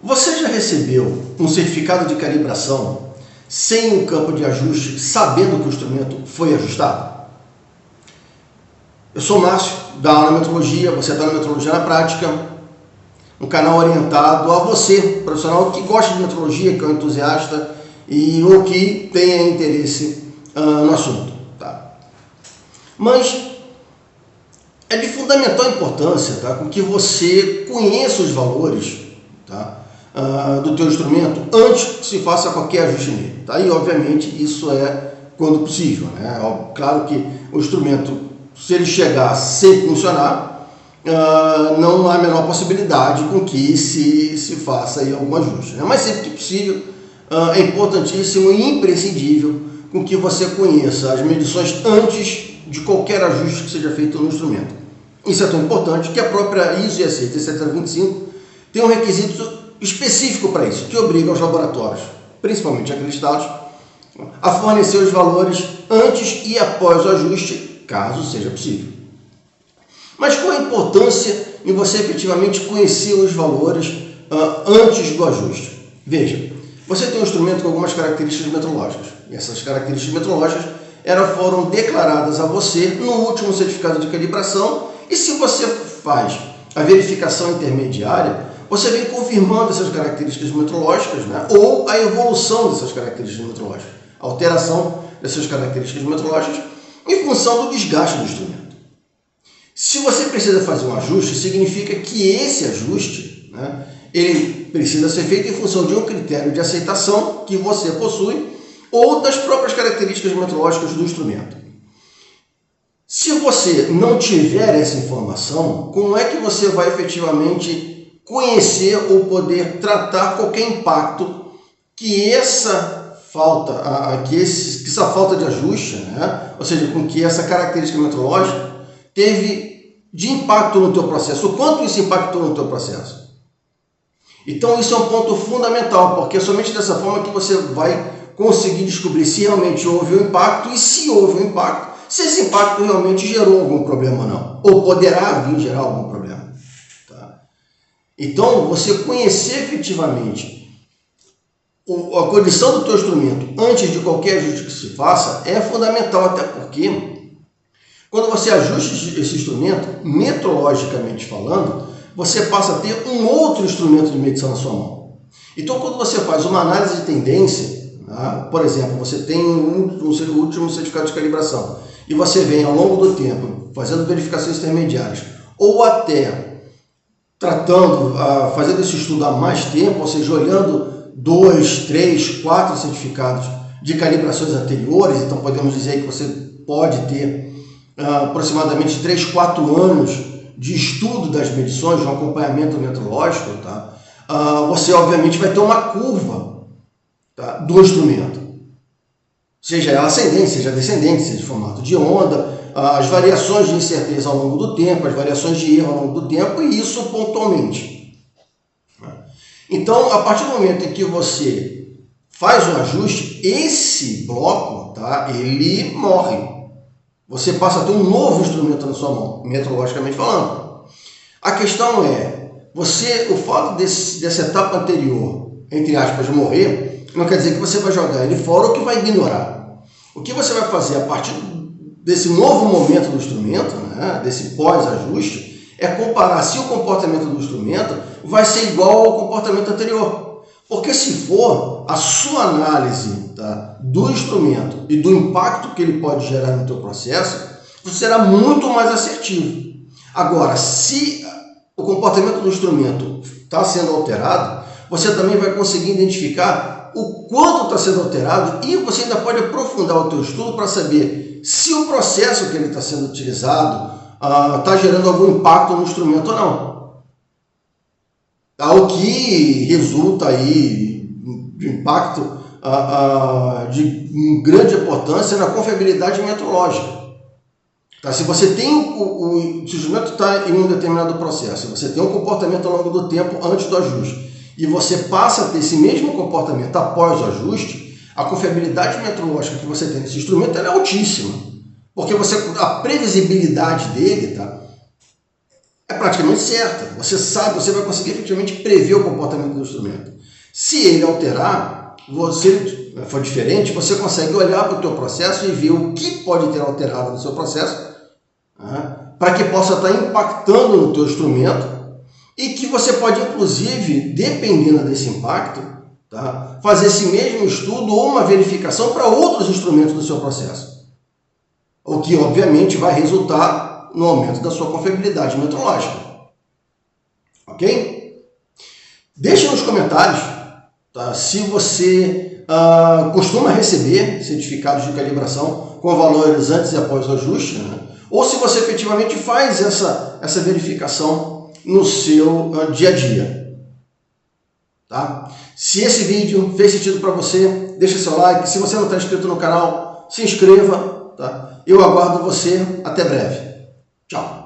Você já recebeu um certificado de calibração sem um campo de ajuste, sabendo que o instrumento foi ajustado? Eu sou Márcio, da aula de metrologia, você está na Metrologia na Prática, um canal orientado a você, profissional que gosta de metrologia, que é um entusiasta ou que tenha interesse no assunto. Tá? Mas é de fundamental importância, tá, com que você conheça os valores, tá, do teu instrumento antes que se faça qualquer ajuste nele. Tá? E obviamente isso é quando possível. Né? Claro que o instrumento, se ele chegar sem funcionar, não há a menor possibilidade com que se faça aí algum ajuste. Né? Mas sempre que possível, é importantíssimo e imprescindível com que você conheça as medições antes de qualquer ajuste que seja feito no instrumento. Isso é tão importante que a própria ISO EC 13725 tem um requisito específico para isso, que obriga os laboratórios, principalmente acreditados, a fornecer os valores antes e após o ajuste, caso seja possível. Mas qual a importância em você efetivamente conhecer os valores antes do ajuste? Veja, você tem um instrumento com algumas características metrológicas, e essas características metrológicas foram declaradas a você no último certificado de calibração, e se você faz a verificação intermediária, você vem confirmando essas características metrológicas, né? Ou a evolução dessas características metrológicas, a alteração dessas características metrológicas em função do desgaste do instrumento. Se você precisa fazer um ajuste, significa que esse ajuste, né, ele precisa ser feito em função de um critério de aceitação que você possui ou das próprias características metrológicas do instrumento. Se você não tiver essa informação, como é que você vai efetivamente conhecer ou poder tratar qualquer impacto que essa falta de ajuste, né? Ou seja, com que essa característica metrológica teve de impacto no teu processo, o quanto isso impactou no teu processo. Então isso é um ponto fundamental, porque é somente dessa forma que você vai conseguir descobrir se realmente houve um impacto e se houve um impacto, se esse impacto realmente gerou algum problema ou não, ou poderá vir gerar algum problema. Tá? Então, você conhecer efetivamente a condição do teu instrumento antes de qualquer ajuste que se faça é fundamental, até porque quando você ajusta esse instrumento, metrologicamente falando, você passa a ter um outro instrumento de medição na sua mão. Então, quando você faz uma análise de tendência, por exemplo, você tem o último certificado de calibração e você vem ao longo do tempo fazendo verificações intermediárias ou até fazendo esse estudo há mais tempo, ou seja, olhando 2, 3, 4 certificados de calibrações anteriores, então podemos dizer que você pode ter aproximadamente 3, 4 anos de estudo das medições, de um acompanhamento metrológico, tá? Você obviamente vai ter uma curva, tá, do instrumento, seja ela ascendente, seja descendente, seja de formato de onda, as variações de incerteza ao longo do tempo, as variações de erro ao longo do tempo, e isso pontualmente. Então, a partir do momento em que você faz um ajuste, esse bloco, tá, ele morre. Você passa a ter um novo instrumento na sua mão, metrologicamente falando. A questão é, o fato dessa etapa anterior, entre aspas, morrer, não quer dizer que você vai jogar ele fora ou que vai ignorar. O que você vai fazer a partir desse novo momento do instrumento, né, desse pós-ajuste, é comparar se o comportamento do instrumento vai ser igual ao comportamento anterior. Porque se for, a sua análise, tá, do instrumento e do impacto que ele pode gerar no teu processo, será muito mais assertivo. Agora, se o comportamento do instrumento está sendo alterado, você também vai conseguir identificar o quanto está sendo alterado e você ainda pode aprofundar o teu estudo para saber se o processo que ele está sendo utilizado está gerando algum impacto no instrumento ou não. O que resulta aí de impacto de grande importância na confiabilidade metrológica. Tá? Se você tem se o instrumento está em um determinado processo, você tem um comportamento ao longo do tempo antes do ajuste, e você passa a ter esse mesmo comportamento após o ajuste, a confiabilidade metrológica que você tem nesse instrumento é altíssima. Porque a previsibilidade dele, tá, é praticamente certa. Você sabe, você vai conseguir efetivamente prever o comportamento do instrumento. Se ele alterar, se ele for diferente, você consegue olhar para o teu processo e ver o que pode ter alterado no seu processo, para que possa estar impactando no teu instrumento e que você pode, inclusive, dependendo desse impacto, fazer esse mesmo estudo ou uma verificação para outros instrumentos do seu processo. O que, obviamente, vai resultar no aumento da sua confiabilidade metrológica. Ok? Deixe nos comentários se você costuma receber certificados de calibração com valores antes e após o ajuste, ou se você efetivamente faz essa verificação no seu dia a dia. Tá? Se esse vídeo fez sentido para você, deixa seu like. Se você não está inscrito no canal, se inscreva. Tá? Eu aguardo você. Até breve. Tchau.